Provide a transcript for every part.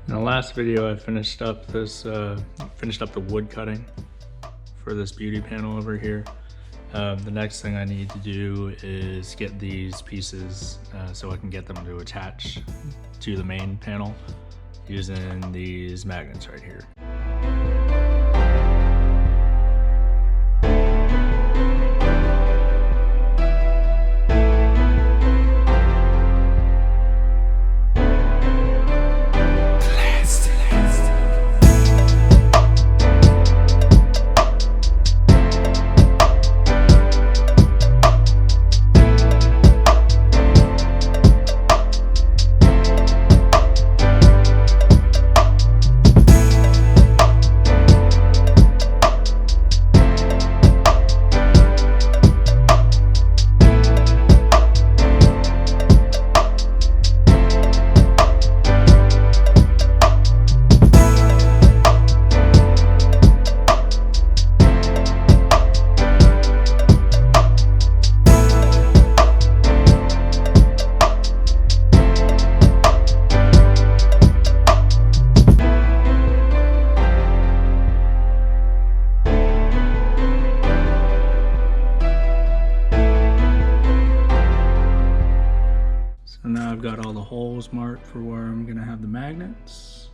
In the last video, I finished up the wood cutting for this beauty panel over here. The next thing I need to do is get these pieces so I can get them to attach to the main panel using these magnets right here. So now I've got all the holes marked for where I'm gonna have the magnets.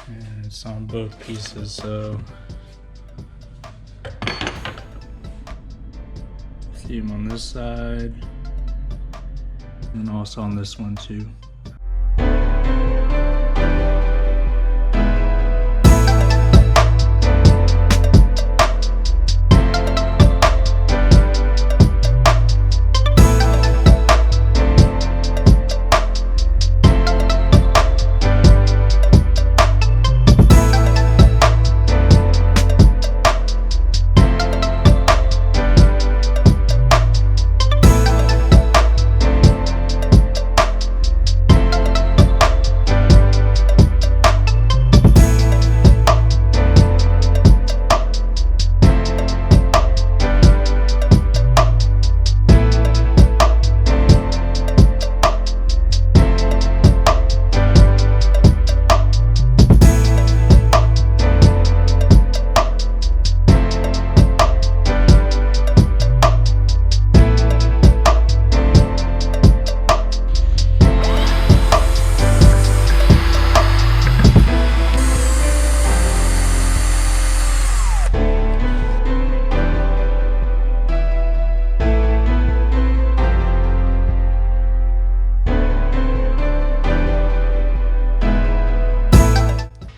And it's on both pieces, so see them on this side and also on this one too.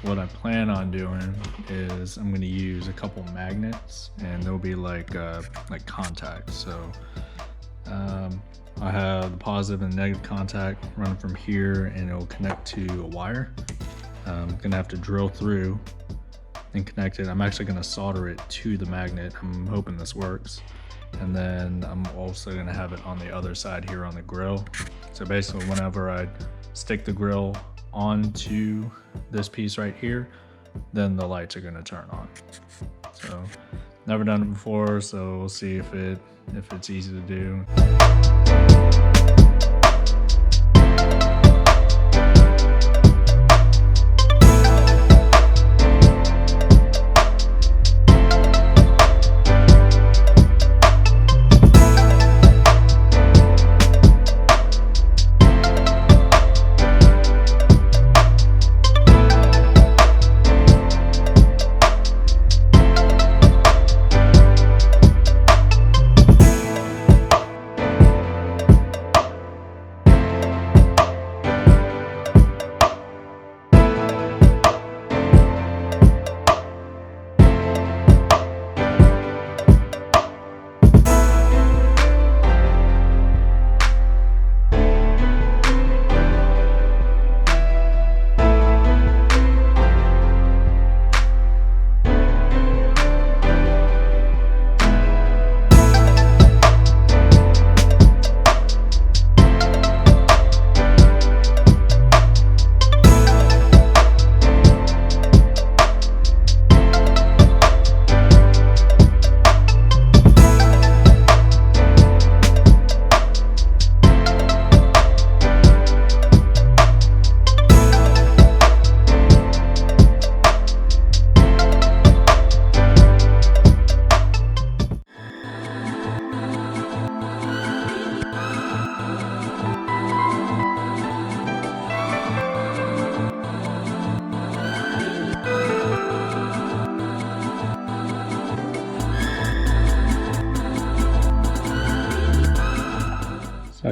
What I plan on doing is I'm going to use a couple magnets, and they'll be like contacts. So I have the positive and negative contact running from here, and it will connect to a wire. I'm gonna have to drill through and connect it. I'm actually going to solder it to the magnet. I'm hoping this works. And then I'm also going to have it on the other side here on the grill. So basically whenever I stick the grill onto this piece right here, then the lights are going to turn on. So never done it before, so we'll see if it's easy to do.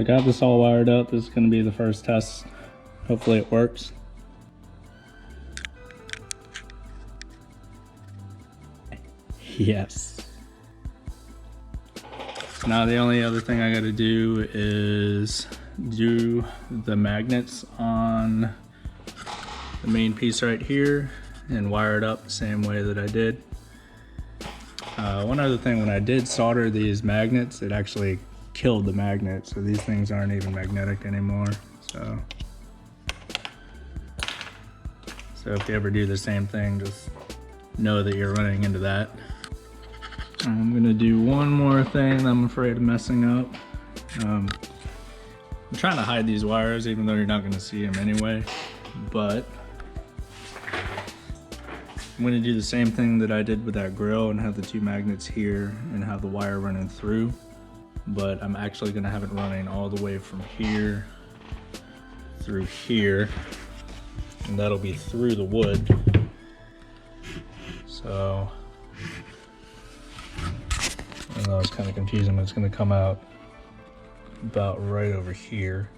I got this all wired up. This is going to be the first test. Hopefully it works. Yes. Now the only other thing I got to do is do the magnets on the main piece right here and wire it up the same way that I did. One other thing, when I did solder these magnets, it actually killed the magnet, so these things aren't even magnetic anymore. So if you ever do the same thing, just know that you're running into that. I'm gonna do one more thing that I'm afraid of messing up. I'm trying to hide these wires even though you're not gonna see them anyway, but I'm gonna do the same thing that I did with that grill and have the two magnets here and have the wire running through, but I'm actually gonna have it running all the way from here through here, and that'll be through the wood. So I know it's kind of confusing, but it's going to come out about right over here.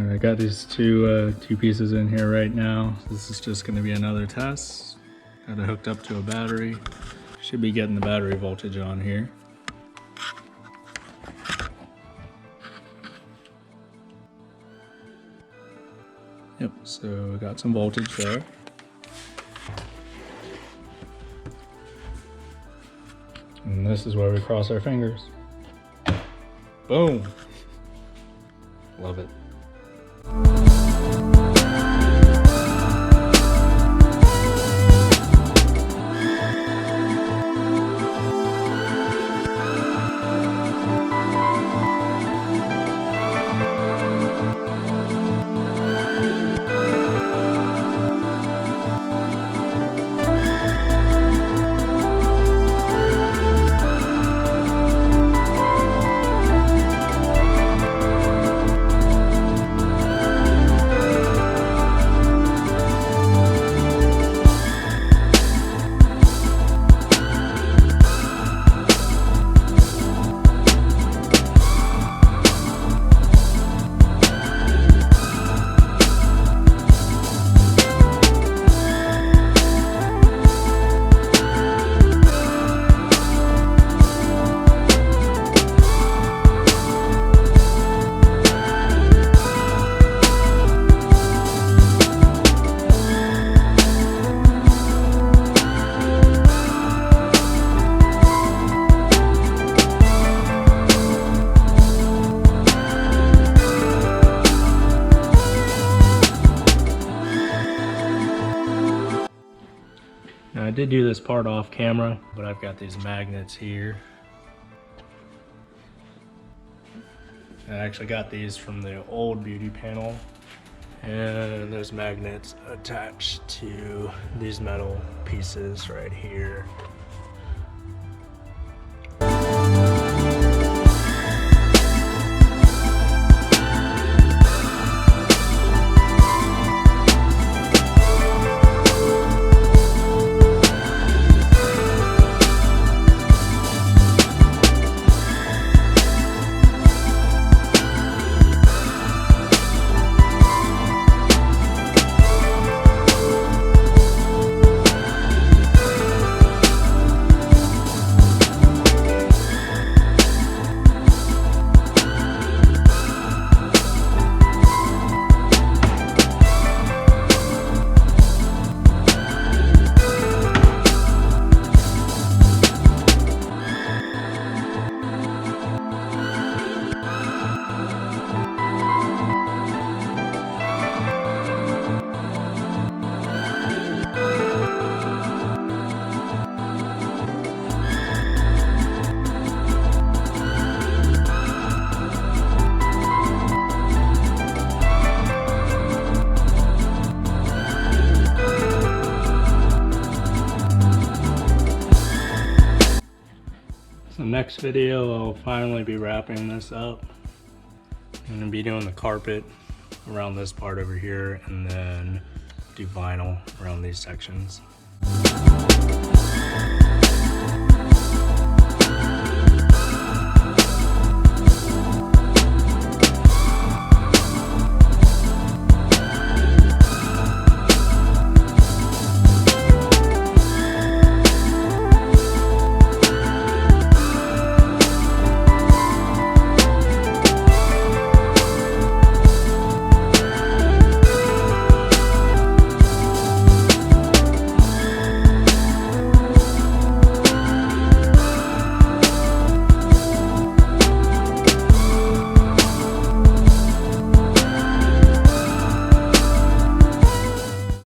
I got these two pieces in here right now. This is just going to be another test. Got it hooked up to a battery. Should be getting the battery voltage on here. Yep, so we got some voltage there. And this is where we cross our fingers. Boom! Love it. Now I did do this part off camera, but I've got these magnets here. I actually got these from the old beauty panel, and there's magnets attached to these metal pieces right here. next video, I'll finally be wrapping this up. I'm gonna be doing the carpet around this part over here, and then do vinyl around these sections.